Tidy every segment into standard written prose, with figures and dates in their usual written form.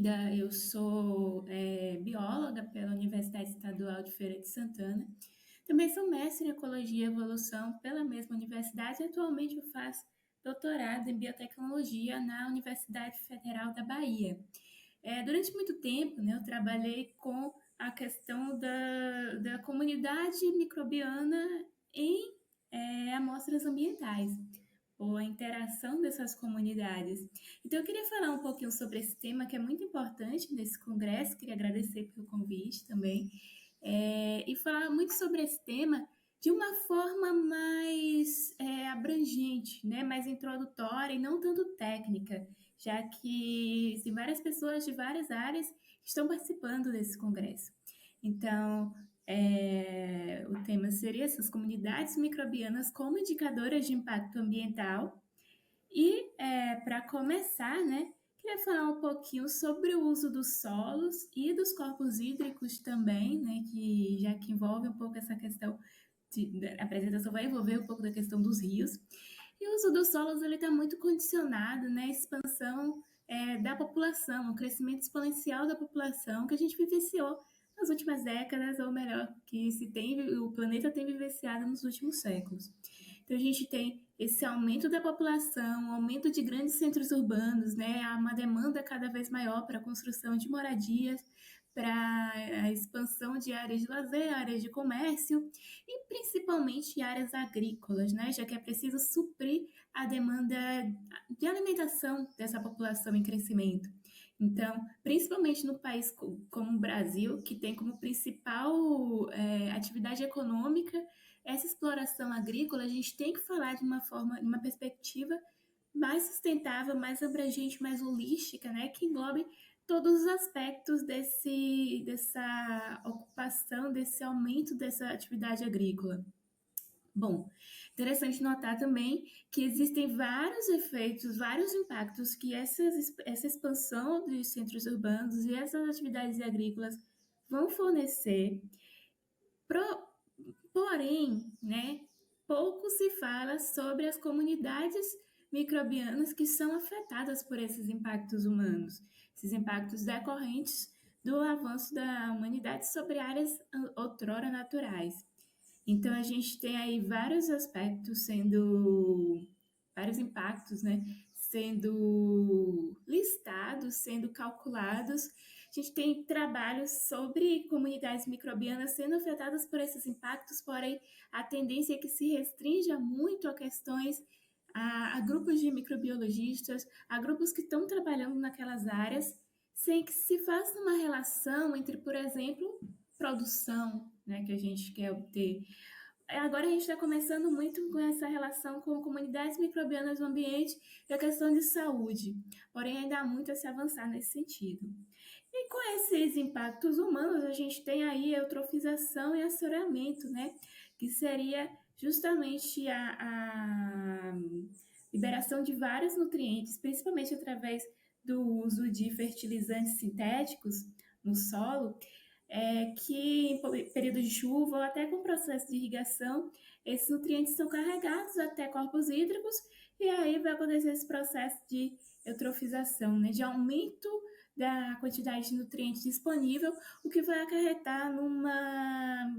Almeida, eu sou bióloga pela Universidade Estadual de Feira de Santana. Também sou mestre em Ecologia e Evolução pela mesma universidade e atualmente eu faço doutorado em Biotecnologia na Universidade Federal da Bahia. Durante muito tempo, né, eu trabalhei com a questão da comunidade microbiana em amostras ambientais, ou a interação dessas comunidades. Então, eu queria falar um pouquinho sobre esse tema que é muito importante nesse congresso, queria agradecer pelo convite também, e falar muito sobre esse tema de uma forma mais abrangente, né, mais introdutória e não tanto técnica, já que tem várias pessoas de várias áreas que estão participando desse congresso. Então, o tema seria essas comunidades microbianas como indicadoras de impacto ambiental. E, para começar, né, queria falar um pouquinho sobre o uso dos solos e dos corpos hídricos também, né, que já que envolve um pouco essa questão, a apresentação vai envolver um pouco da questão dos rios. E o uso dos solos ele está muito condicionado, né, à expansão da população, o crescimento exponencial da população que a gente vivenciou nas últimas décadas, ou melhor, que o planeta tem vivenciado nos últimos séculos. Então a gente tem esse aumento da população, um aumento de grandes centros urbanos, né? Há uma demanda cada vez maior para a construção de moradias, para a expansão de áreas de lazer, áreas de comércio e principalmente áreas agrícolas, né? Já que é preciso suprir a demanda de alimentação dessa população em crescimento. Então, principalmente no país como o Brasil, que tem como principal atividade econômica essa exploração agrícola, a gente tem que falar de uma forma, de uma perspectiva mais sustentável, mais abrangente, mais holística, né, que englobe todos os aspectos dessa ocupação, desse aumento dessa atividade agrícola. Bom, interessante notar também que existem vários efeitos, vários impactos que essa expansão dos centros urbanos e essas atividades agrícolas vão fornecer. Porém, né, pouco se fala sobre as comunidades microbianas que são afetadas por esses impactos humanos, esses impactos decorrentes do avanço da humanidade sobre áreas outrora naturais. Então a gente tem aí vários aspectos vários impactos, né, sendo listados, sendo calculados. A gente tem trabalhos sobre comunidades microbianas sendo afetadas por esses impactos, porém a tendência é que se restrinja muito a questões a grupos de microbiologistas, a grupos que estão trabalhando naquelas áreas, sem que se faça uma relação entre, por exemplo, produção, né, que a gente quer obter. Agora a gente está começando muito com essa relação com comunidades microbianas no ambiente e a questão de saúde, porém ainda há muito a se avançar nesse sentido. E com esses impactos humanos, a gente tem aí a eutrofização e assoreamento, né? Que seria justamente a liberação de vários nutrientes, principalmente através do uso de fertilizantes sintéticos no solo, que em período de chuva ou até com processo de irrigação, esses nutrientes são carregados até corpos hídricos e aí vai acontecer esse processo de eutrofização, né, de aumento da quantidade de nutrientes disponível, o que vai acarretar numa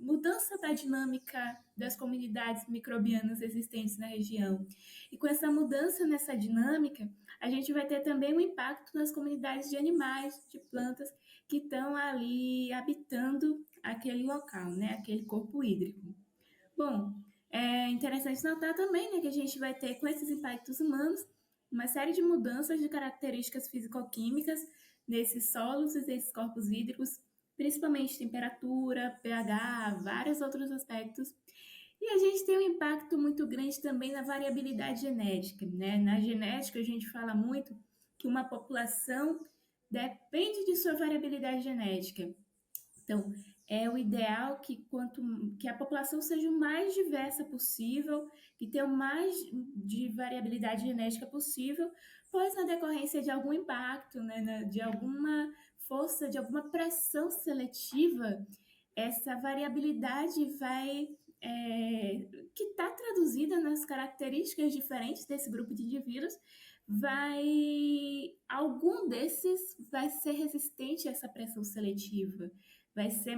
mudança da dinâmica das comunidades microbianas existentes na região. E com essa mudança nessa dinâmica, a gente vai ter também um impacto nas comunidades de animais, de plantas que estão ali habitando aquele local, né, aquele corpo hídrico. Bom, é interessante notar também, né, que a gente vai ter com esses impactos humanos uma série de mudanças de características físico-químicas nesses solos e nesses corpos hídricos, principalmente temperatura, pH, vários outros aspectos. E a gente tem um impacto muito grande também na variabilidade genética, né? Na genética a gente fala muito que uma população depende de sua variabilidade genética. Então, é o ideal que a população seja o mais diversa possível, que tenha o mais de variabilidade genética possível, pois na decorrência de algum impacto, né, de alguma força, de alguma pressão seletiva, essa variabilidade que está traduzida nas características diferentes desse grupo de indivíduos, algum desses vai ser resistente a essa pressão seletiva, vai ser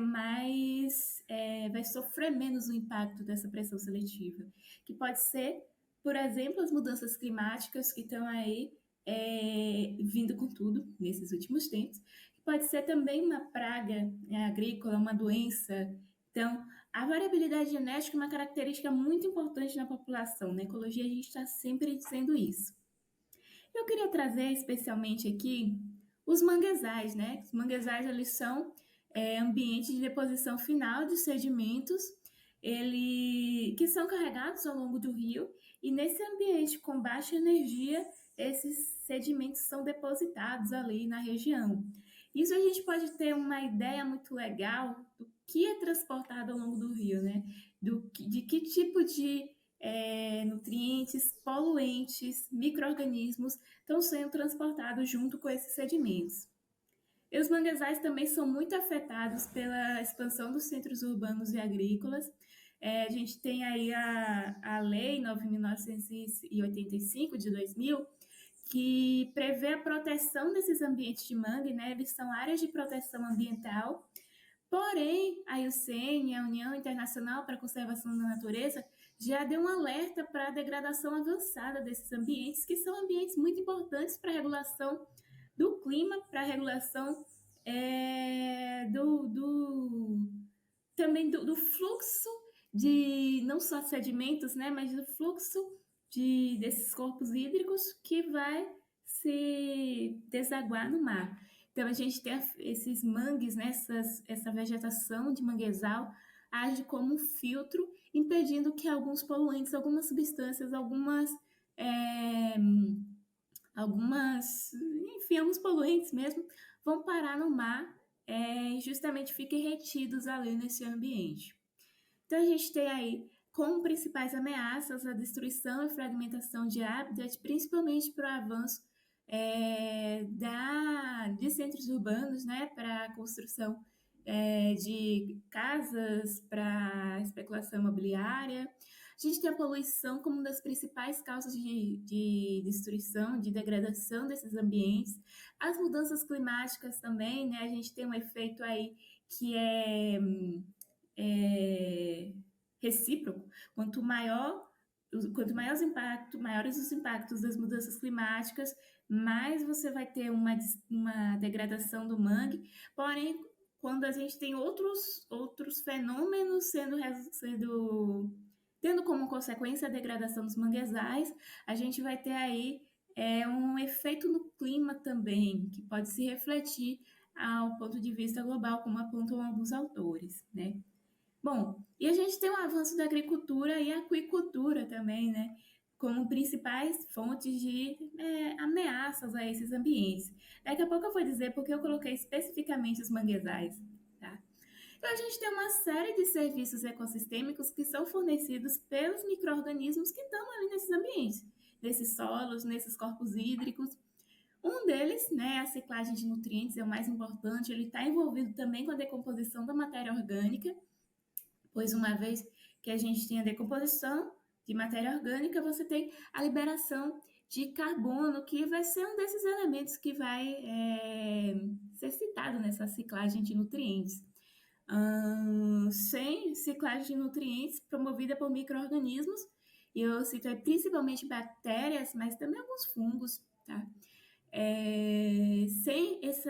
vai sofrer menos o impacto dessa pressão seletiva, que pode ser, por exemplo, as mudanças climáticas que estão aí vindo com tudo nesses últimos tempos, que pode ser também uma praga agrícola, uma doença. Então, a variabilidade genética é uma característica muito importante na população. Na ecologia, a gente está sempre dizendo isso. Eu queria trazer especialmente aqui os manguezais, né? Os manguezais, eles são ambientes de deposição final de sedimentos que são carregados ao longo do rio, e nesse ambiente com baixa energia, esses sedimentos são depositados ali na região. Isso a gente pode ter uma ideia muito legal do que é transportado ao longo do rio, né? De que tipo de nutrientes, poluentes, micro-organismos estão sendo transportados junto com esses sedimentos. E os manguezais também são muito afetados pela expansão dos centros urbanos e agrícolas. A gente tem aí a Lei 9.985 de 2000, que prevê a proteção desses ambientes de mangue, né? Eles são áreas de proteção ambiental. Porém, a IUCN, a União Internacional para a Conservação da Natureza, já deu um alerta para a degradação avançada desses ambientes, que são ambientes muito importantes para a regulação do clima, para a regulação também do fluxo de não só sedimentos, né, mas do fluxo desses corpos hídricos que vai se desaguar no mar. Então, a gente tem esses mangues, né, essa vegetação de manguezal age como um filtro, impedindo que alguns poluentes, algumas substâncias, enfim, alguns poluentes mesmo, vão parar no mar e justamente fiquem retidos ali nesse ambiente. Então, a gente tem aí como principais ameaças a destruição e fragmentação de habitat, principalmente para o avanço de centros urbanos, né, para a construção de casas, para especulação imobiliária. A gente tem a poluição como uma das principais causas de destruição, de degradação desses ambientes. As mudanças climáticas também, né, a gente tem um efeito aí que é recíproco. Maiores os impactos das mudanças climáticas, mais você vai ter uma degradação do mangue. Porém, quando a gente tem outros fenômenos tendo como consequência a degradação dos manguezais, a gente vai ter aí um efeito no clima também, que pode se refletir ao ponto de vista global, como apontam alguns autores, né? Bom, e a gente tem o avanço da agricultura e aquicultura também, né? Como principais fontes de ameaças a esses ambientes. Daqui a pouco eu vou dizer porque eu coloquei especificamente os manguezais, tá? Então, a gente tem uma série de serviços ecossistêmicos que são fornecidos pelos micro-organismos que estão ali nesses ambientes, nesses solos, nesses corpos hídricos. Um deles, né, a ciclagem de nutrientes é o mais importante, ele está envolvido também com a decomposição da matéria orgânica, pois uma vez que a gente tem a decomposição de matéria orgânica, você tem a liberação de carbono, que vai ser um desses elementos que vai ser citado nessa ciclagem de nutrientes. Sem ciclagem de nutrientes promovida por micro-organismos, e eu cito aí principalmente bactérias, mas também alguns fungos, tá? Sem esse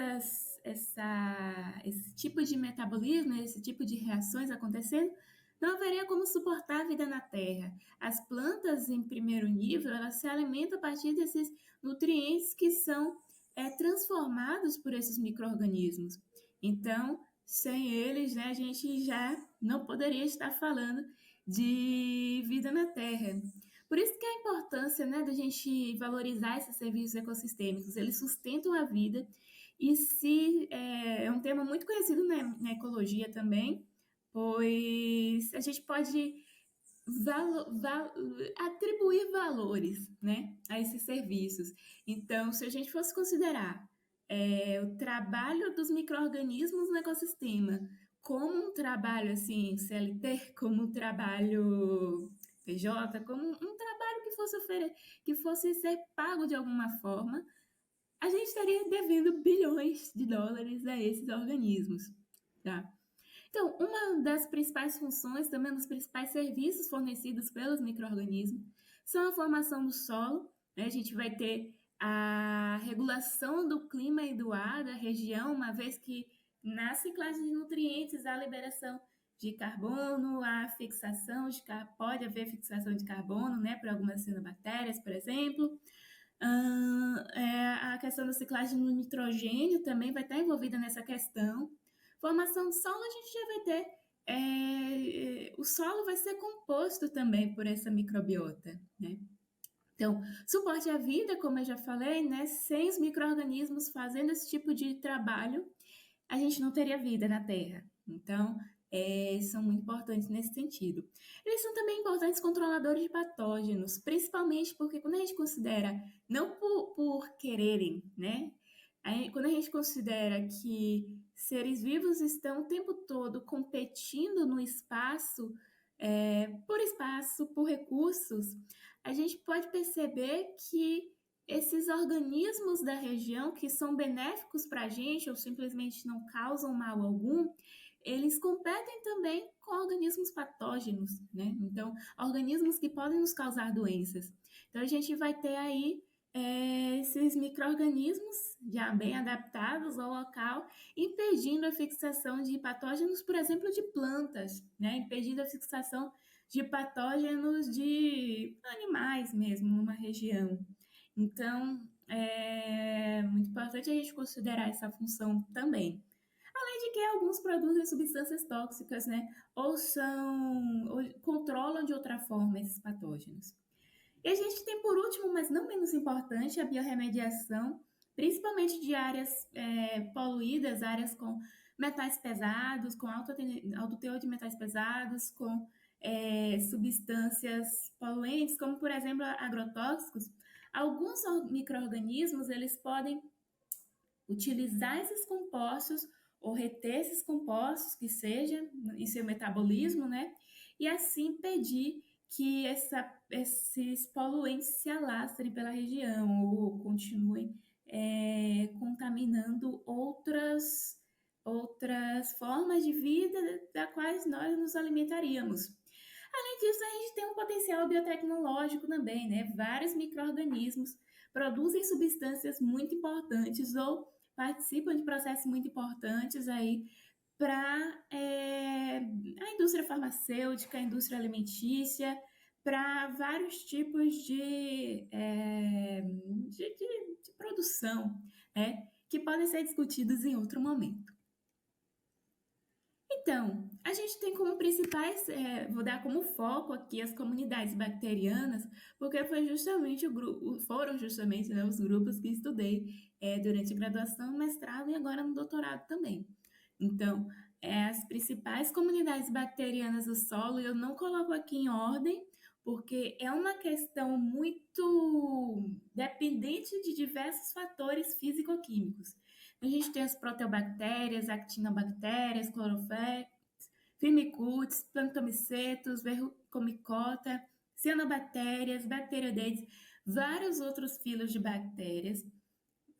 tipo de metabolismo, esse tipo de reações acontecendo, não haveria como suportar a vida na Terra. As plantas, em primeiro nível, elas se alimentam a partir desses nutrientes que são transformados por esses micro-organismos. Então, sem eles, né, a gente já não poderia estar falando de vida na Terra. Por isso que a importância, né, da gente valorizar esses serviços ecossistêmicos, eles sustentam a vida e é um tema muito conhecido na ecologia também, pois a gente pode atribuir valores, né, a esses serviços. Então, se a gente fosse considerar o trabalho dos micro-organismos no ecossistema como um trabalho assim, CLT, como um trabalho PJ, como um trabalho que que fosse ser pago de alguma forma, a gente estaria devendo bilhões de dólares a esses organismos, tá? Então, uma das principais funções, também um dos principais serviços fornecidos pelos micro-organismos, são a formação do solo, né? A gente vai ter a regulação do clima e do ar da região, uma vez que na ciclagem de nutrientes há liberação de carbono, há fixação de pode haver fixação de carbono, né, para algumas cianobactérias, por exemplo. A questão da ciclagem no nitrogênio também vai estar envolvida nessa questão. Formação do solo, a gente já vai ter. O solo vai ser composto também por essa microbiota, né? Então, suporte à vida, como eu já falei, né? Sem os micro-organismos fazendo esse tipo de trabalho, a gente não teria vida na Terra. Então, são muito importantes nesse sentido. Eles são também importantes controladores de patógenos, principalmente porque quando a gente considera, não por quererem, né? Quando a gente considera que seres vivos estão o tempo todo competindo no espaço, por recursos, a gente pode perceber que esses organismos da região que são benéficos para a gente ou simplesmente não causam mal algum, eles competem também com organismos patógenos, né? Então, organismos que podem nos causar doenças. Então, a gente vai ter aí esses micro-organismos já bem adaptados ao local, impedindo a fixação de patógenos, por exemplo, de plantas, né? Impedindo a fixação de patógenos de animais mesmo numa região. Então, é muito importante a gente considerar essa função também. Além de que alguns produzem substâncias tóxicas, né? Ou controlam de outra forma esses patógenos. E a gente tem, por último, mas não menos importante, a biorremediação, principalmente de áreas poluídas, áreas com metais pesados, com alto teor de metais pesados, com substâncias poluentes, como, por exemplo, agrotóxicos. Alguns micro-organismos, eles podem utilizar esses compostos ou reter esses compostos, que seja em seu metabolismo, né? E assim impedir que esses poluentes se alastrem pela região ou continuem contaminando outras formas de vida da quais nós nos alimentaríamos. Além disso, a gente tem um potencial biotecnológico também, né? Vários micro-organismos produzem substâncias muito importantes ou participam de processos muito importantes aí para a indústria farmacêutica, a indústria alimentícia, para vários tipos de produção, né, que podem ser discutidos em outro momento. Então, a gente tem como principais, vou dar como foco aqui as comunidades bacterianas, porque foram justamente, né, os grupos que estudei durante a graduação, mestrado e agora no doutorado também. Então, as principais comunidades bacterianas do solo, eu não coloco aqui em ordem, porque é uma questão muito dependente de diversos fatores físico-químicos. A gente tem as proteobactérias, actinobactérias, clorofectes, firmicutes, planctomicetos, verrucomicota, cianobactérias, bacteroidetes, vários outros filos de bactérias,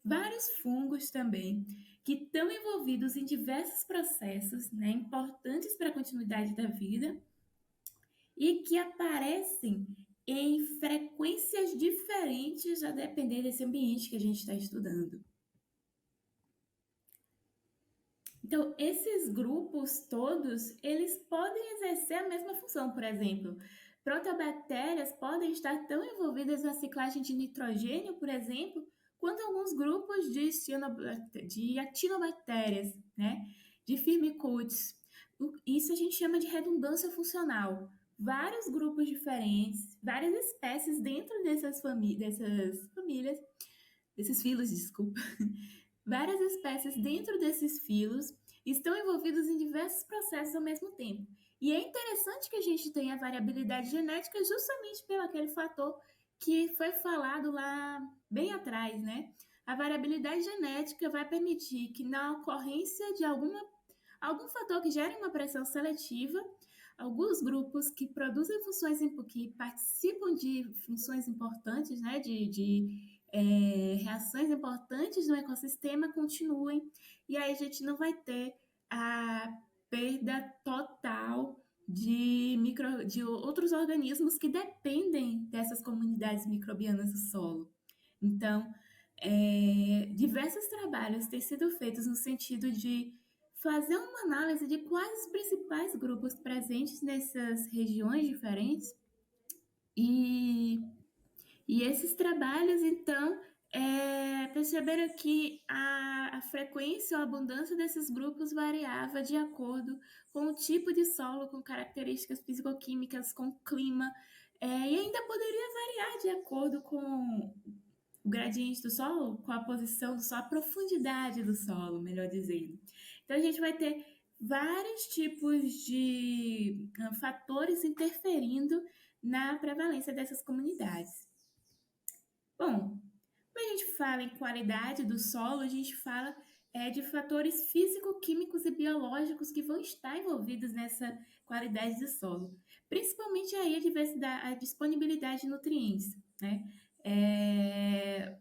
vários fungos também, que estão envolvidos em diversos processos, né, importantes para a continuidade da vida e que aparecem em frequências diferentes a depender desse ambiente que a gente está estudando. Então, esses grupos todos, eles podem exercer a mesma função. Por exemplo, proteobactérias podem estar tão envolvidas na ciclagem de nitrogênio, por exemplo, quanto alguns grupos de actinobactérias, né? De firmicutes. Isso a gente chama de redundância funcional. Vários grupos diferentes, várias espécies dentro dessas famílias, desses filos, desculpa. Várias espécies dentro desses filos estão envolvidos em diversos processos ao mesmo tempo. E é interessante que a gente tenha variabilidade genética justamente pelo aquele fator que foi falado lá bem atrás, né? A variabilidade genética vai permitir que na ocorrência de algum fator que gere uma pressão seletiva, alguns grupos que produzem funções, que participam de funções importantes, né, reações importantes no ecossistema continuem, e aí a gente não vai ter a perda total de outros organismos que dependem dessas comunidades microbianas do solo. Então, diversos trabalhos têm sido feitos no sentido de fazer uma análise de quais os principais grupos presentes nessas regiões diferentes e esses trabalhos, então, perceberam que a frequência ou a abundância desses grupos variava de acordo com o tipo de solo, com características fisicoquímicas, com o clima, e ainda poderia variar de acordo com o gradiente do solo, com a posição do solo, a profundidade do solo, melhor dizendo. Então, a gente vai ter vários tipos de fatores interferindo na prevalência dessas comunidades. Bom, quando a gente fala em qualidade do solo, a gente fala de fatores físico-químicos e biológicos que vão estar envolvidos nessa qualidade do solo. Principalmente aí a disponibilidade de nutrientes, né?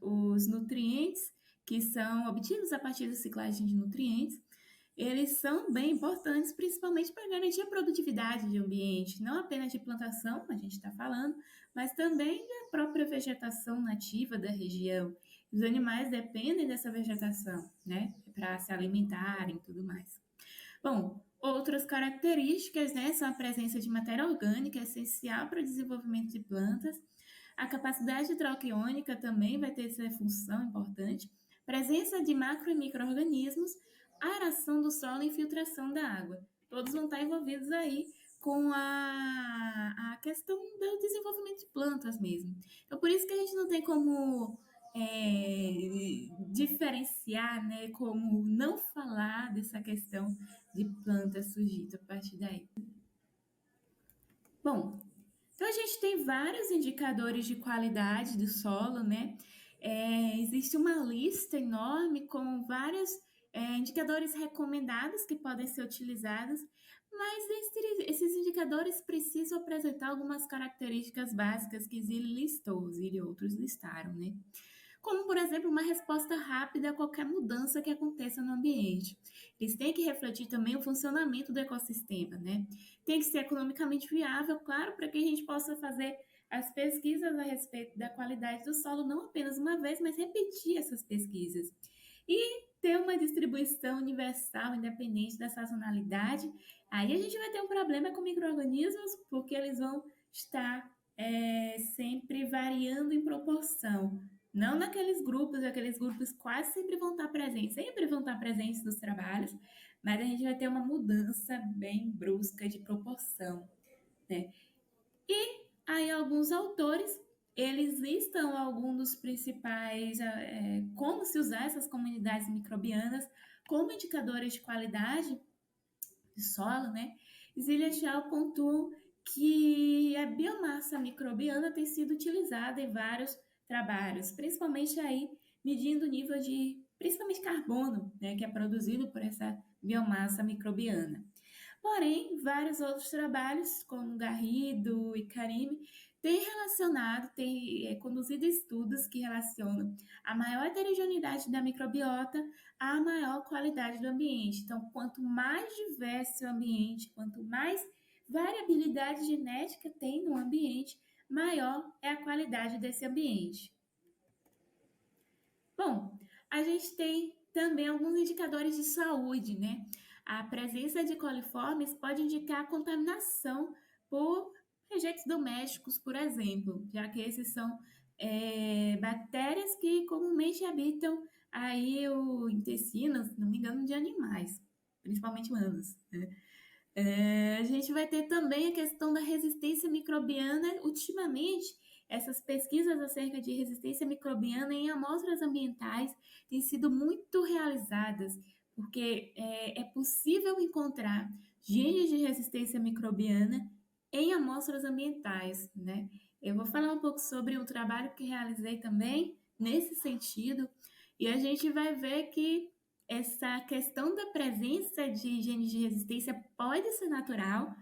Os nutrientes que são obtidos a partir da ciclagem de nutrientes, eles são bem importantes, principalmente para garantir a produtividade do ambiente, não apenas de plantação, a gente está falando, mas também da própria vegetação nativa da região. Os animais dependem dessa vegetação, né, para se alimentarem e tudo mais. Bom, outras características, né, são a presença de matéria orgânica, essencial para o desenvolvimento de plantas. A capacidade hidroquiônica também vai ter essa função importante. Presença de macro e micro-organismos, aeração do solo e infiltração da água. Todos vão estar envolvidos aí com a questão do desenvolvimento de plantas mesmo. Então, por isso que a gente não tem como diferenciar, né, como não falar dessa questão de plantas surgindo a partir daí. Bom, então a gente tem vários indicadores de qualidade do solo, né? Existe uma lista enorme com vários indicadores recomendados que podem ser utilizados, mas esses indicadores precisam apresentar algumas características básicas que Zilli listou, Zilli e outros listaram, né? Como, por exemplo, uma resposta rápida a qualquer mudança que aconteça no ambiente. Eles têm que refletir também o funcionamento do ecossistema, né? Tem que ser economicamente viável, claro, para que a gente possa fazer as pesquisas a respeito da qualidade do solo, não apenas uma vez, mas repetir essas pesquisas. E ter uma distribuição universal, independente da sazonalidade. Aí a gente vai ter um problema com micro-organismos, porque eles vão estar sempre variando em proporção. Não naqueles grupos quase sempre vão estar presentes nos trabalhos, mas a gente vai ter uma mudança bem brusca de proporção, né? E aí alguns autores, eles listam alguns dos principais, como se usar essas comunidades microbianas como indicadores de qualidade de solo, né? Zilli pontuou que a biomassa microbiana tem sido utilizada em vários trabalhos, principalmente aí medindo o nível de, principalmente carbono, né, que é produzido por essa biomassa microbiana. Porém, vários outros trabalhos, como Garrido e Karime, têm conduzido estudos que relacionam a maior heterogeneidade da microbiota à maior qualidade do ambiente. Então, quanto mais diverso o ambiente, quanto mais variabilidade genética tem no ambiente, maior é a qualidade desse ambiente. Bom, a gente tem também alguns indicadores de saúde, né? A presença de coliformes pode indicar contaminação por rejeitos domésticos, por exemplo, já que esses são bactérias que comumente habitam aí o intestino, se não me engano, de animais, principalmente humanos, né? A gente vai ter também a questão da resistência microbiana. Ultimamente, essas pesquisas acerca de resistência microbiana em amostras ambientais têm sido muito realizadas, porque é possível encontrar genes de resistência microbiana em amostras ambientais, né? Eu vou falar um pouco sobre um trabalho que realizei também nesse sentido, e a gente vai ver que essa questão da presença de genes de resistência pode ser natural,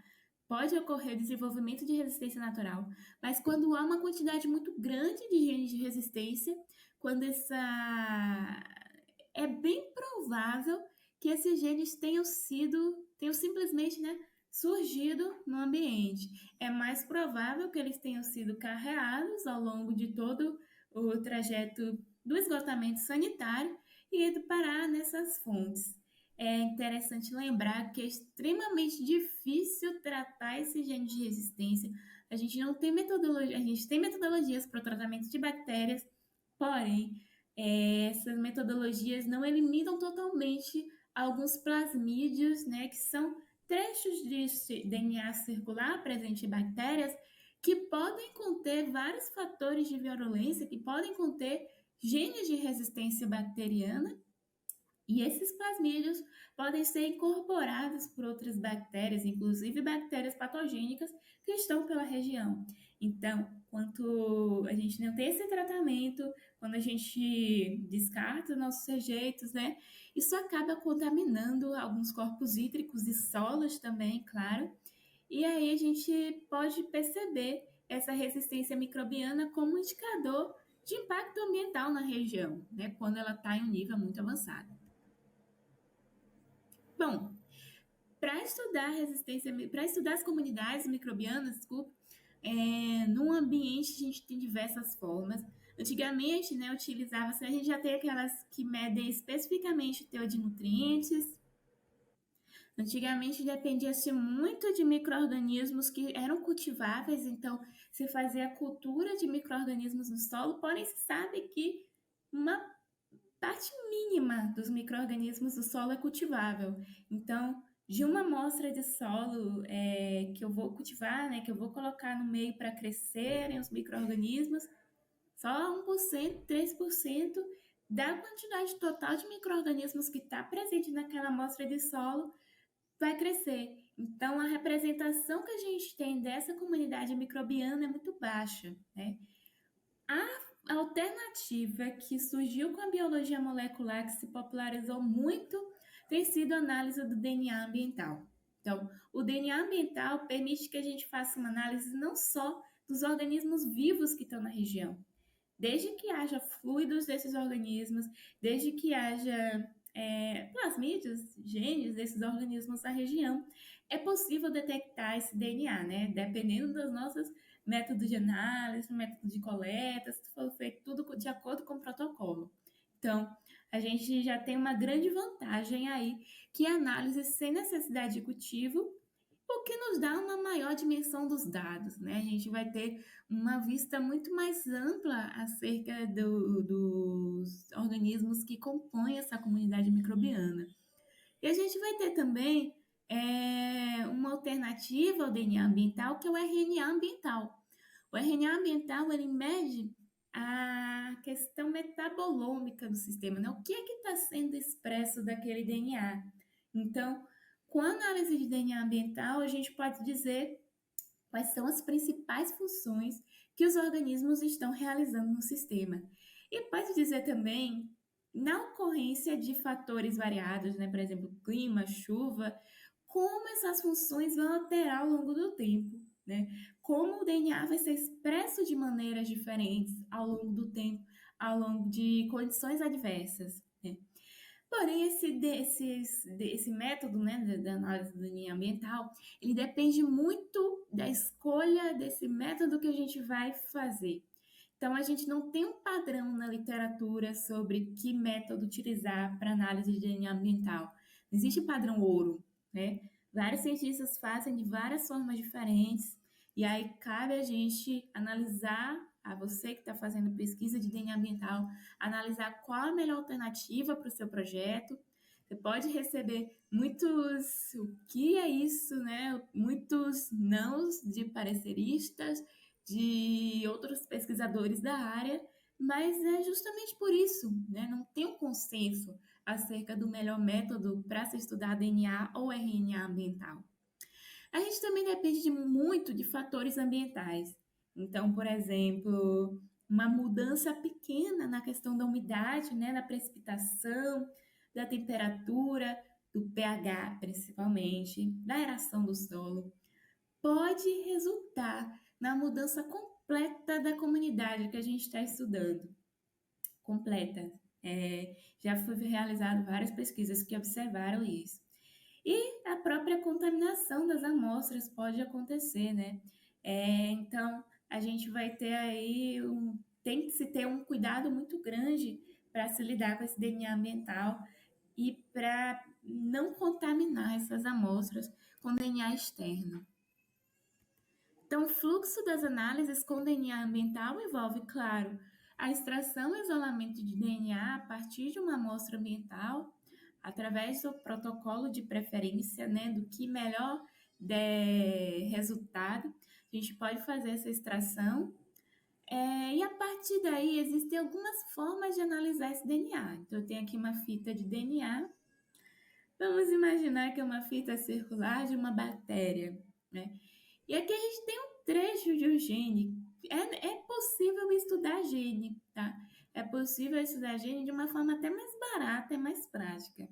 pode ocorrer o desenvolvimento de resistência natural, mas quando há uma quantidade muito grande de genes de resistência, quando essa é bem provável que esses genes tenham simplesmente, né, surgido no ambiente. É mais provável que eles tenham sido carreados ao longo de todo o trajeto do esgotamento sanitário e ido parar nessas fontes. É interessante lembrar que é extremamente difícil tratar esses genes de resistência. A gente não tem metodologia, a gente tem metodologias para o tratamento de bactérias, porém, essas metodologias não eliminam totalmente alguns plasmídios, né, que são trechos de DNA circular presente em bactérias que podem conter vários fatores de virulência, que podem conter genes de resistência bacteriana, e esses plasmídios podem ser incorporados por outras bactérias, inclusive bactérias patogênicas que estão pela região. Então, quando a gente não tem esse tratamento, quando a gente descarta os nossos rejeitos, né, isso acaba contaminando alguns corpos hídricos e solos também, claro. E aí a gente pode perceber essa resistência microbiana como um indicador de impacto ambiental na região, né, quando ela está em um nível muito avançado. Bom, para estudar resistência, para estudar as comunidades microbianas, desculpa, num ambiente a gente tem diversas formas. Antigamente, né, utilizava-se, a gente já tem aquelas que medem especificamente o teor de nutrientes. Antigamente dependia-se muito de micro-organismos que eram cultiváveis, então se fazia a cultura de micro-organismos no solo, porém se sabe que uma parte mínima dos micro-organismos do solo é cultivável. Então, de uma amostra de solo que eu vou cultivar, né, que eu vou colocar no meio para crescerem os micro-organismos, só 1%, 3% da quantidade total de micro-organismos que está presente naquela amostra de solo vai crescer. Então, a representação que a gente tem dessa comunidade microbiana é muito baixa, né? A alternativa que surgiu com a biologia molecular, que se popularizou muito, tem sido a análise do DNA ambiental. Então, o DNA ambiental permite que a gente faça uma análise não só dos organismos vivos que estão na região, desde que haja fluidos desses organismos, desde que haja plasmídios, genes desses organismos na região, é possível detectar esse DNA, né? Dependendo dos nossos métodos de análise, método de coleta, se for feito tudo de acordo com o protocolo. Então, a gente já tem uma grande vantagem aí, que é a análise sem necessidade de cultivo, o que nos dá uma maior dimensão dos dados, né? A gente vai ter uma vista muito mais ampla acerca dos organismos que compõem essa comunidade microbiana. E a gente vai ter também uma alternativa ao DNA ambiental, que é o RNA ambiental. O RNA ambiental, ele mede a questão metabolômica do sistema, né? O que é que está sendo expresso daquele DNA? Então, com a análise de DNA ambiental, a gente pode dizer quais são as principais funções que os organismos estão realizando no sistema. E pode dizer também, na ocorrência de fatores variados, né, por exemplo, clima, chuva, como essas funções vão alterar ao longo do tempo, né? Como o DNA vai ser expresso de maneiras diferentes ao longo do tempo, ao longo de condições adversas, né? Porém, esse método, né, da análise do DNA ambiental, ele depende muito da escolha desse método que a gente vai fazer. Então, a gente não tem um padrão na literatura sobre que método utilizar para análise de DNA ambiental. Não existe padrão ouro, né? Vários cientistas fazem de várias formas diferentes, e aí cabe a gente analisar, a você que está fazendo pesquisa de DNA ambiental, analisar qual a melhor alternativa para o seu projeto. Você pode receber muitos, o que é isso, né? Muitos nãos de pareceristas, de outros pesquisadores da área, mas é justamente por isso, né? Não tem um consenso acerca do melhor método para se estudar DNA ou RNA ambiental. A gente também depende muito de fatores ambientais. Então, por exemplo, uma mudança pequena na questão da umidade, né, da precipitação, da temperatura, do pH, principalmente, da aeração do solo, pode resultar na mudança completa da comunidade que a gente está estudando. Completa. Já foi realizado várias pesquisas que observaram isso. E a própria contaminação das amostras pode acontecer, né? Então, a gente vai ter aí tem que se ter um cuidado muito grande para se lidar com esse DNA ambiental e para não contaminar essas amostras com DNA externo. Então, o fluxo das análises com DNA ambiental envolve, claro, a extração e isolamento de DNA a partir de uma amostra ambiental, através do protocolo de preferência, né, do que melhor der resultado, a gente pode fazer essa extração. E a partir daí, existem algumas formas de analisar esse DNA. Então, eu tenho aqui uma fita de DNA. Vamos imaginar que é uma fita circular de uma bactéria, né? E aqui a gente tem um trecho de um gene. É possível estudar gene, tá? É possível estudar gene de uma forma até mais barata e mais prática.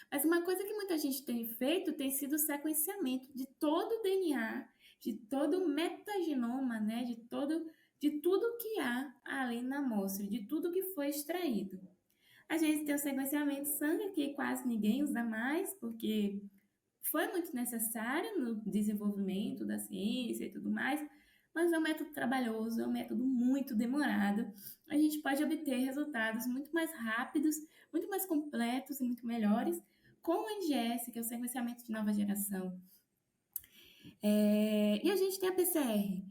Mas uma coisa que muita gente tem feito tem sido o sequenciamento de todo o DNA, de todo o metagenoma, né? De tudo que há ali na amostra, de tudo que foi extraído. A gente tem o sequenciamento de sangue, que quase ninguém usa mais, porque foi muito necessário no desenvolvimento da ciência e tudo mais, mas é um método trabalhoso, é um método muito demorado. A gente pode obter resultados muito mais rápidos, muito mais completos e muito melhores com o NGS, que é o sequenciamento de nova geração. E a gente tem a PCR.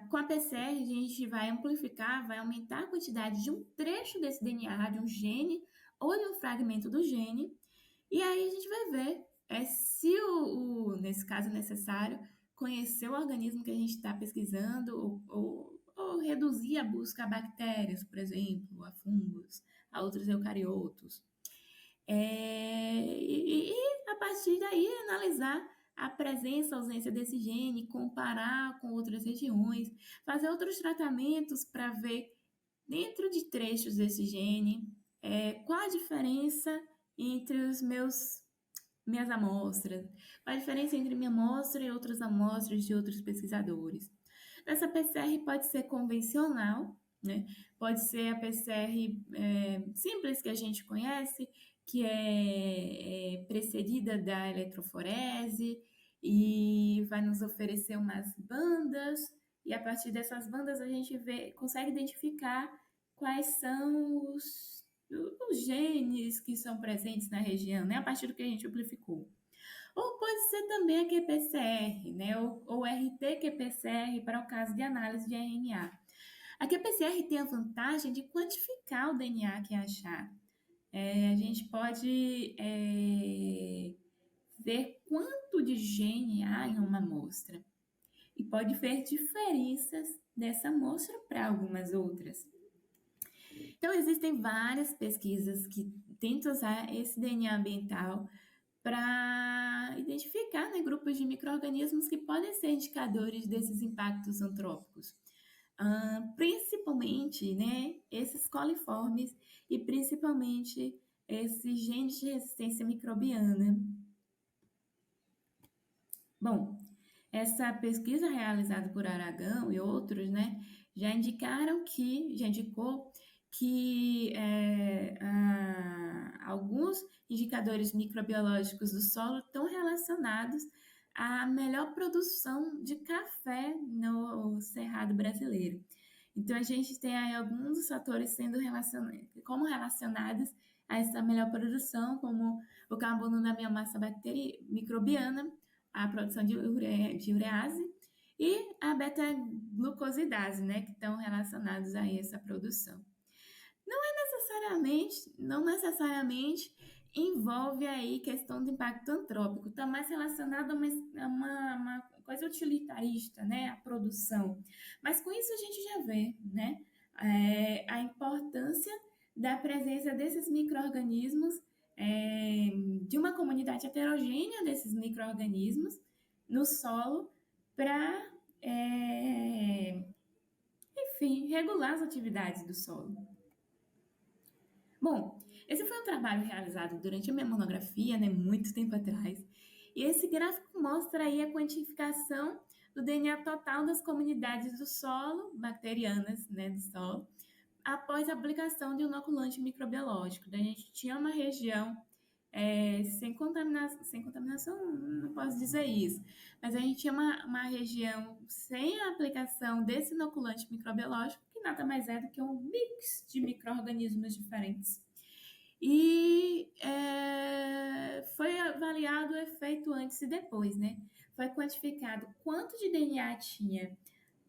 Com a PCR, a gente vai amplificar, vai aumentar a quantidade de um trecho desse DNA, de um gene ou de um fragmento do gene, e aí a gente vai ver se nesse caso é necessário, conhecer o organismo que a gente está pesquisando ou reduzir a busca a bactérias, por exemplo, a fungos, a outros eucariotos. E a partir daí analisar a presença, a ausência desse gene, comparar com outras regiões, fazer outros tratamentos para ver dentro de trechos desse gene qual a diferença entre minhas amostras, qual a diferença entre minha amostra e outras amostras de outros pesquisadores. Essa PCR pode ser convencional, né? Pode ser a PCR simples que a gente conhece, que é precedida da eletroforese e vai nos oferecer umas bandas, e a partir dessas bandas a gente consegue identificar quais são os genes que são presentes na região, né? A partir do que a gente amplificou. Ou pode ser também a qPCR, né? Ou RT-qPCR para o caso de análise de RNA. A qPCR tem a vantagem de quantificar o DNA que achar. A gente pode ver quanto de gene há em uma amostra e pode ver diferenças dessa amostra para algumas outras. Então, existem várias pesquisas que tentam usar esse DNA ambiental para identificar, né, grupos de micro-organismos que podem ser indicadores desses impactos antrópicos. Principalmente, né, esses coliformes e principalmente esses genes de resistência microbiana. Bom, essa pesquisa realizada por Aragão e outros, né, já indicou que alguns indicadores microbiológicos do solo estão relacionados à melhor produção de café no Cerrado brasileiro. Então, a gente tem aí alguns dos fatores sendo relacionados a essa melhor produção, como o carbono da biomassa microbiana, a produção de urease e a beta-glucosidase, né, que estão relacionados a essa produção. Não necessariamente envolve aí questão de impacto antrópico, está mais relacionado a uma coisa utilitarista, né, a produção. Mas com isso a gente já vê, né, a importância da presença desses micro-organismos, de uma comunidade heterogênea desses micro-organismos no solo para, enfim, regular as atividades do solo. Bom, esse foi um trabalho realizado durante a minha monografia, né, muito tempo atrás, E esse gráfico mostra aí a quantificação do DNA total das comunidades do solo, bacterianas, né, do solo, após a aplicação de inoculante microbiológico. Daí a gente tinha uma região sem contaminação, não posso dizer isso, mas a gente tinha uma região sem a aplicação desse inoculante microbiológico, que nada mais é do que um mix de micro-organismos diferentes. E foi avaliado o efeito antes e depois, né? Foi quantificado quanto de DNA tinha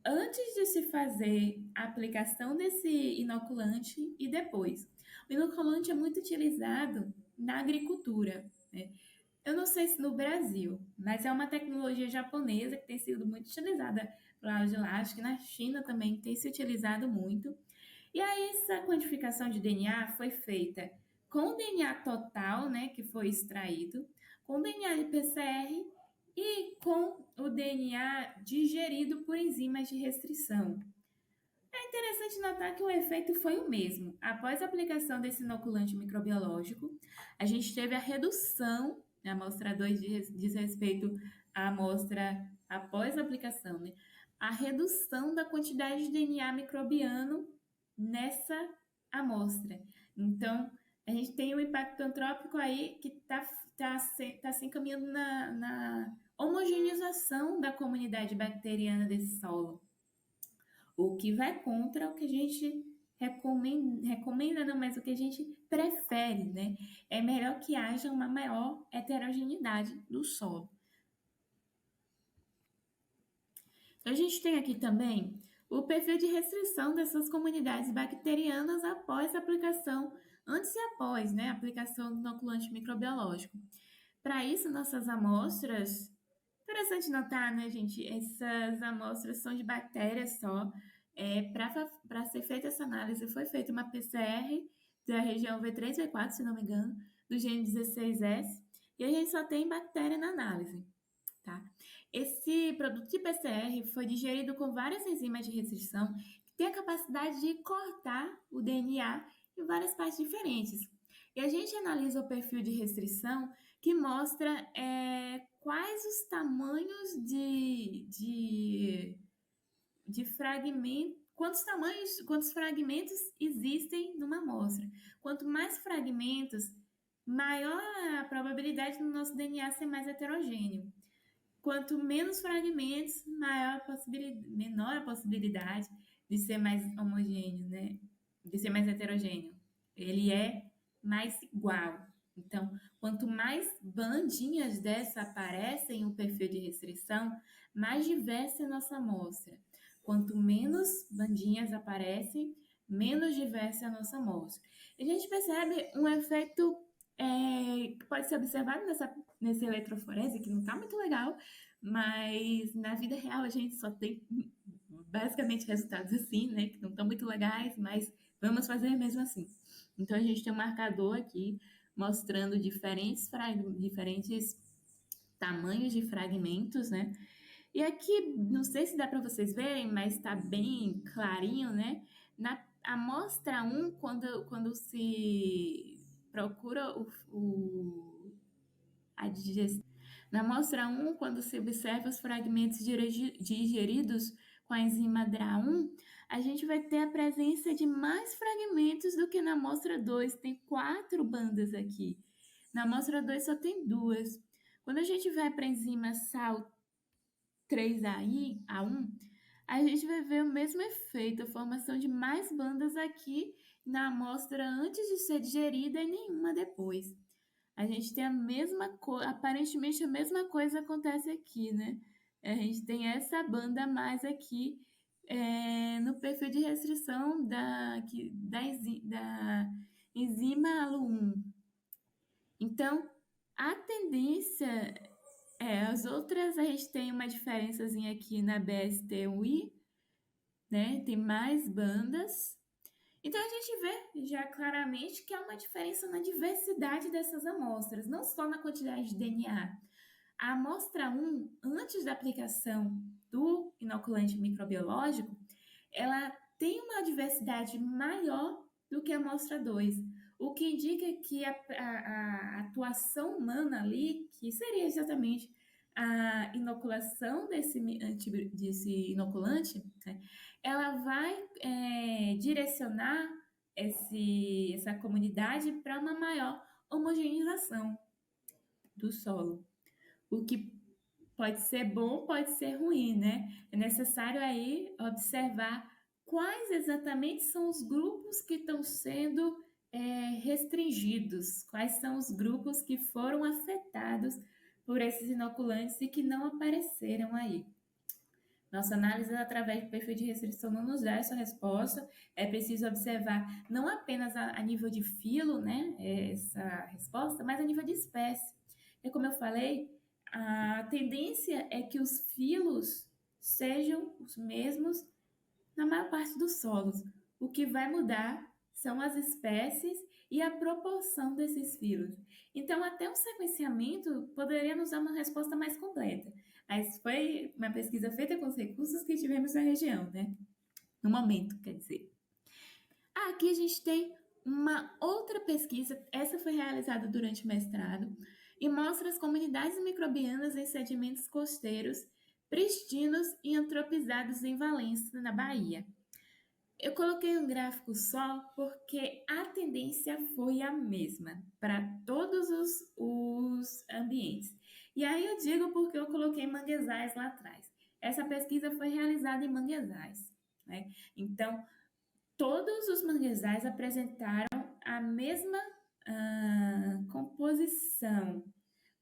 antes de se fazer a aplicação desse inoculante e depois. O inoculante é muito utilizado na agricultura, né? Eu não sei se no Brasil, mas é uma tecnologia japonesa que tem sido muito utilizada lá de lá, acho que na China também tem se utilizado muito. E aí essa quantificação de DNA foi feita com o DNA total, né, que foi extraído, com o DNA de PCR e com o DNA digerido por enzimas de restrição. É interessante notar que o efeito foi o mesmo. Após a aplicação desse inoculante microbiológico, a gente teve a redução, a amostra 2 diz respeito à amostra após a aplicação, né? A redução da quantidade de DNA microbiano nessa amostra. Então, a gente tem um impacto antrópico aí que está se encaminhando na homogeneização da comunidade bacteriana desse solo, o que vai contra o que a gente recomenda não, mas o que a gente prefere, né? É melhor que haja uma maior heterogeneidade do solo. Então, a gente tem aqui também o perfil de restrição dessas comunidades bacterianas após a aplicação, antes e após, né, a aplicação do inoculante microbiológico. Para isso, nossas amostras, interessante notar, né, gente, essas amostras são de bactérias só. Para ser feita essa análise, foi feita uma PCR da região V3, V4, se não me engano, do gene 16S, e a gente só tem bactéria na análise, tá? Esse produto de PCR foi digerido com várias enzimas de restrição que têm a capacidade de cortar o DNA em várias partes diferentes. E a gente analisa o perfil de restrição que mostra quais os tamanhos de fragmento, quantos fragmentos existem numa amostra. Quanto mais fragmentos, maior a probabilidade do nosso DNA ser mais heterogêneo. Quanto menos fragmentos, menor a possibilidade de ser mais homogêneo, né? De ser mais heterogêneo. Ele é mais igual. Então, quanto mais bandinhas dessa aparecem no perfil de restrição, mais diversa é a nossa amostra. Quanto menos bandinhas aparecem, menos diversa é a nossa amostra. E a gente percebe um efeito que pode ser observado nesse eletroforese, que não está muito legal, mas na vida real a gente só tem basicamente resultados assim, né, que não estão muito legais, mas vamos fazer mesmo assim. Então a gente tem um marcador aqui mostrando diferentes tamanhos de fragmentos, né? E aqui, não sei se dá para vocês verem, mas está bem clarinho, né? Na amostra 1, quando se procura a digestão. Na amostra 1, quando se observa os fragmentos digeridos com a enzima DRA1, a gente vai ter a presença de mais fragmentos do que na amostra 2. Tem 4 bandas aqui. Na amostra 2 só tem 2. Quando a gente vai para a enzima SAL3A1, a gente vai ver o mesmo efeito, a formação de mais bandas aqui na amostra antes de ser digerida e nenhuma depois. A gente tem a mesma coisa, aparentemente a mesma coisa acontece aqui, né? A gente tem essa banda a mais aqui no perfil de restrição da enzima ALU1. Então, a tendência as outras, a gente tem uma diferençazinha aqui na BST-UI, né? Tem mais bandas. Então, a gente vê já claramente que há uma diferença na diversidade dessas amostras, não só na quantidade de DNA. A amostra 1, antes da aplicação do inoculante microbiológico, ela tem uma diversidade maior do que a amostra 2, o que indica que a atuação humana ali, que seria exatamente a inoculação desse inoculante, né, ela vai direcionar essa comunidade para uma maior homogeneização do solo, o que pode ser bom, pode ser ruim, né? É necessário aí observar quais exatamente são os grupos que estão sendo restringidos, quais são os grupos que foram afetados por esses inoculantes e que não apareceram aí. Nossa análise através do perfil de restrição não nos dá essa resposta. É preciso observar não apenas a nível de filo, né, essa resposta, mas a nível de espécie. E como eu falei, a tendência é que os filos sejam os mesmos na maior parte dos solos. O que vai mudar são as espécies e a proporção desses filos. Então, até um sequenciamento poderia nos dar uma resposta mais completa. Mas foi uma pesquisa feita com os recursos que tivemos na região, né? No momento, quer dizer. Aqui a gente tem uma outra pesquisa, essa foi realizada durante o mestrado, e mostra as comunidades microbianas em sedimentos costeiros pristinos e antropizados em Valença, na Bahia. Eu coloquei um gráfico só porque a tendência foi a mesma para todos os ambientes. E aí eu digo porque eu coloquei manguezais lá atrás. Essa pesquisa foi realizada em manguezais, né? Então, todos os manguezais apresentaram a mesma composição,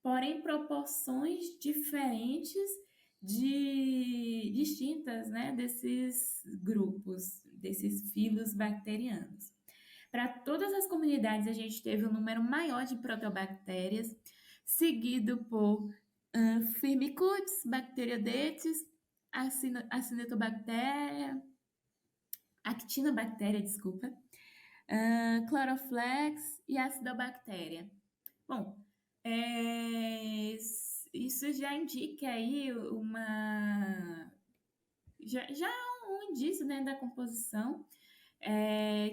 porém proporções diferentes distintas, né, desses grupos, desses filos bacterianos. Para todas as comunidades, a gente teve um número maior de protobactérias, seguido por Firmicutes, Bacteroidetes, Acinetobactéria, Actinobactéria, desculpa, Chloroflex e Acidobactéria. Bom, isso já indica aí já um indício, né, da composição,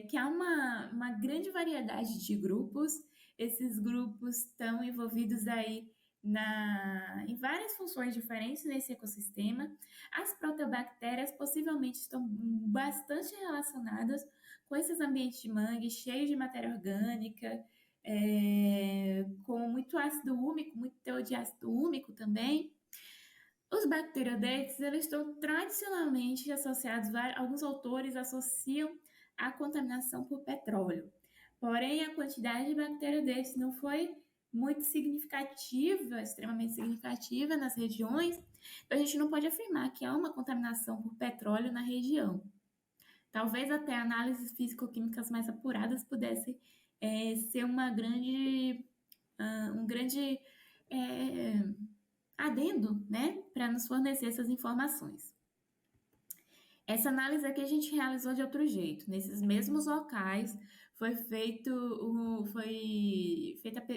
que há uma grande variedade de grupos. Esses grupos estão envolvidos aí em várias funções diferentes nesse ecossistema. As protobactérias possivelmente estão bastante relacionadas com esses ambientes de mangue cheios de matéria orgânica, com muito ácido úmico, muito teor de ácido úmico também. Os bacteroidetes, eles estão tradicionalmente associados, alguns autores associam a contaminação por petróleo. Porém, a quantidade de bacteroidetes não foi muito significativa, extremamente significativa nas regiões, então a gente não pode afirmar que há uma contaminação por petróleo na região. Talvez até análises físico-químicas mais apuradas pudessem ser um grande adendo, né, para nos fornecer essas informações. Essa análise aqui a gente realizou de outro jeito. Nesses mesmos locais foi feita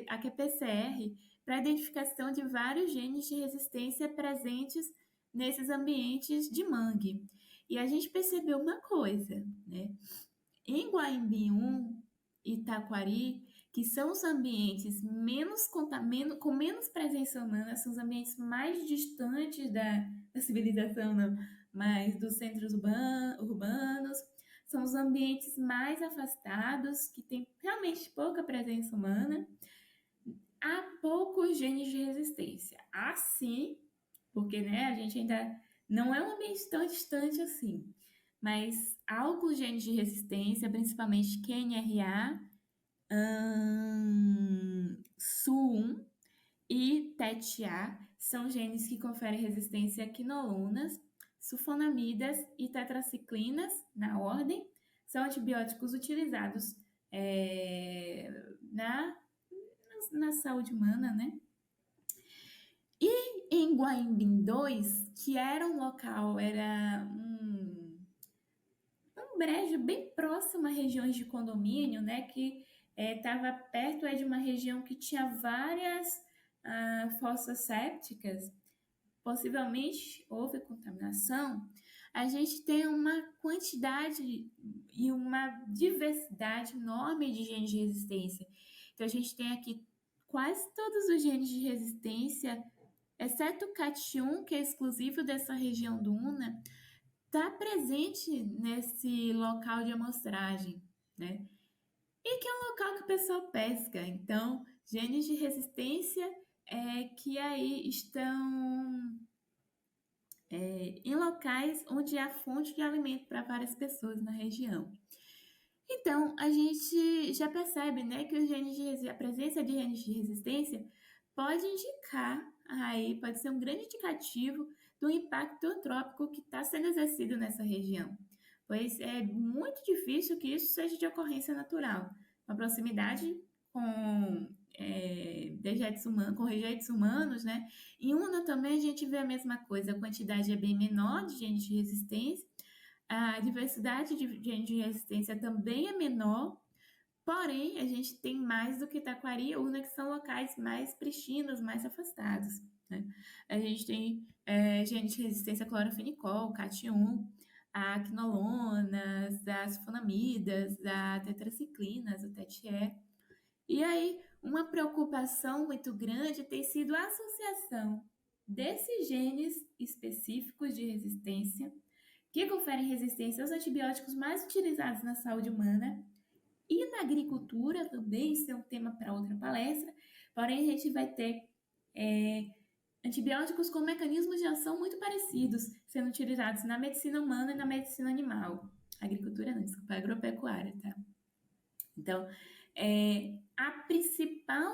a qPCR para a identificação de vários genes de resistência presentes nesses ambientes de mangue. E a gente percebeu uma coisa, né? Em Guaimbinhum e Taquari, que são os ambientes com menos presença humana, são os ambientes mais distantes da civilização, não, mas dos centros urbanos, são os ambientes mais afastados, que têm realmente pouca presença humana, há poucos genes de resistência. Assim, porque né, a gente ainda não é um ambiente tão distante assim, mas há alguns genes de resistência, principalmente QNRA, SU1 e TET-A, são genes que conferem resistência a quinolonas, sulfonamidas e tetraciclinas, na ordem, são antibióticos utilizados na saúde humana, né? E em Guaimbim 2, que era um brejo bem próximo a regiões de condomínio, né, que estava perto de uma região que tinha várias fossas sépticas, possivelmente houve contaminação, a gente tem uma quantidade e uma diversidade enorme de genes de resistência. Então, a gente tem aqui quase todos os genes de resistência, exceto o CAT1, que é exclusivo dessa região do UNA, está presente nesse local de amostragem, né? E que é um local que o pessoal pesca. Então, genes de resistência que aí estão em locais onde há fonte de alimento para várias pessoas na região. Então, a gente já percebe, né, que a presença de genes de resistência pode indicar, aí pode ser um grande indicativo do impacto antrópico que está sendo exercido nessa região, pois é muito difícil que isso seja de ocorrência natural. A proximidade com com rejeitos humanos, né? Em UNA também a gente vê a mesma coisa, a quantidade é bem menor de genes de resistência, a diversidade de genes de resistência também é menor, porém, a gente tem mais do que Taquari e Urna, que são locais mais pristinos, mais afastados, né? A gente tem genes de resistência a clorofenicol, CAT1, a quinolonas, as sulfonamidas, a tetraciclinas, o TETE. E aí, uma preocupação muito grande tem sido a associação desses genes específicos de resistência que conferem resistência aos antibióticos mais utilizados na saúde humana e na agricultura também, isso é um tema para outra palestra, porém a gente vai ter antibióticos com mecanismos de ação muito parecidos, sendo utilizados na medicina humana e na medicina animal. Agricultura não, desculpa, agropecuária, tá? Então, a principal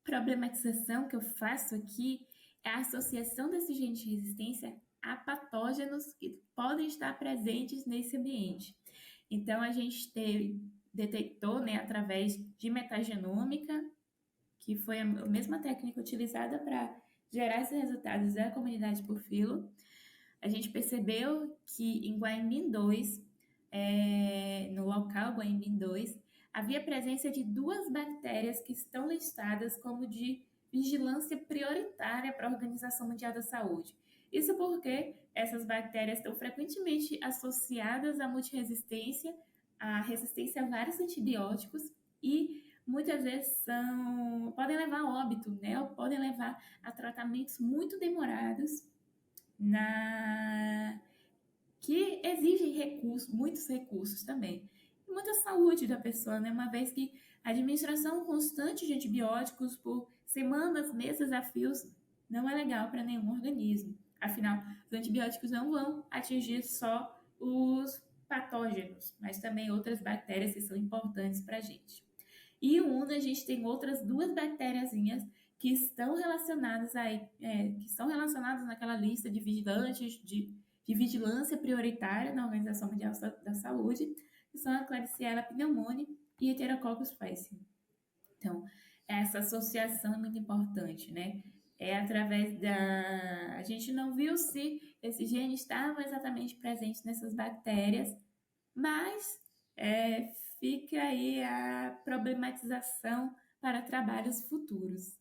problematização que eu faço aqui é a associação desses genes de resistência a patógenos que podem estar presentes nesse ambiente. Então, a gente detectou, né, através de metagenômica, que foi a mesma técnica utilizada para gerar esses resultados da comunidade por filo. A gente percebeu que em Guaimbim 2, no local Guaimbim 2, havia presença de 2 bactérias que estão listadas como de vigilância prioritária para a Organização Mundial da Saúde. Isso porque essas bactérias estão frequentemente associadas à multiresistência, à resistência a vários antibióticos e muitas vezes podem levar a óbito, né? Ou podem levar a tratamentos muito demorados que exigem recursos, muitos recursos também. E muita saúde da pessoa, né? Uma vez que a administração constante de antibióticos por semanas, meses a fios não é legal para nenhum organismo. Afinal, os antibióticos não vão atingir só os patógenos, mas também outras bactérias que são importantes para a gente. E a gente tem outras 2 bactériazinhas que estão relacionadas naquela lista de vigilantes de vigilância prioritária na Organização Mundial da Saúde, que são a Klebsiella pneumoniae e Enterococcus faecium. Então, essa associação é muito importante, né? A gente não viu se esse gene estava exatamente presente nessas bactérias, mas fica aí a problematização para trabalhos futuros.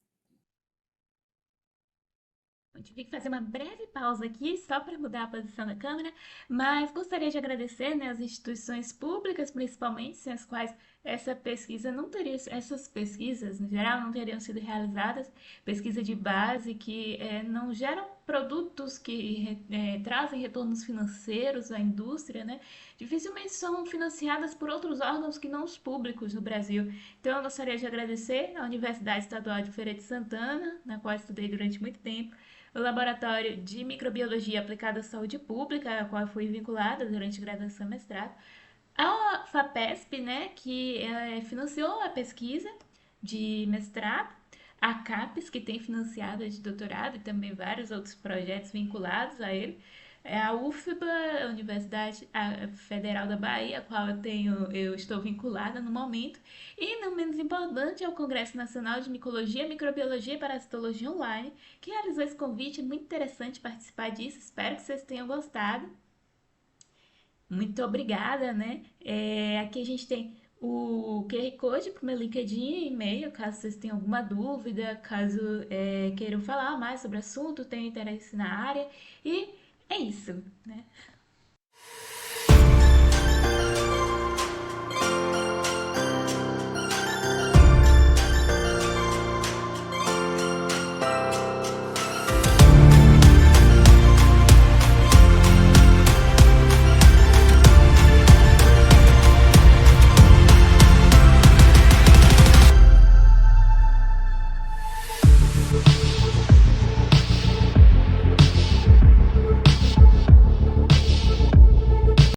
Eu tive que fazer uma breve pausa aqui só para mudar a posição da câmera, mas gostaria de agradecer, né, as instituições públicas, principalmente, sem as quais essas pesquisas, no geral, não teriam sido realizadas, pesquisa de base que não geram produtos que trazem retornos financeiros à indústria, né? Dificilmente são financiadas por outros órgãos que não os públicos no Brasil. Então, eu gostaria de agradecer à Universidade Estadual de Feira de Santana, na qual estudei durante muito tempo, o Laboratório de Microbiologia Aplicada à Saúde Pública, a qual fui vinculada durante graduação e mestrado, a FAPESP, né, que financiou a pesquisa de mestrado, a CAPES, que tem financiado a de doutorado e também vários outros projetos vinculados a ele, a UFBA, a Universidade Federal da Bahia, a qual eu estou vinculada no momento, e não menos importante é o Congresso Nacional de Micologia, Microbiologia e Parasitologia Online, que realizou esse convite, é muito interessante participar disso, espero que vocês tenham gostado. Muito obrigada, né? Aqui a gente tem o QR Code para o meu LinkedIn e e-mail, caso vocês tenham alguma dúvida, caso queiram falar mais sobre o assunto, tenham interesse na área. E é isso, né?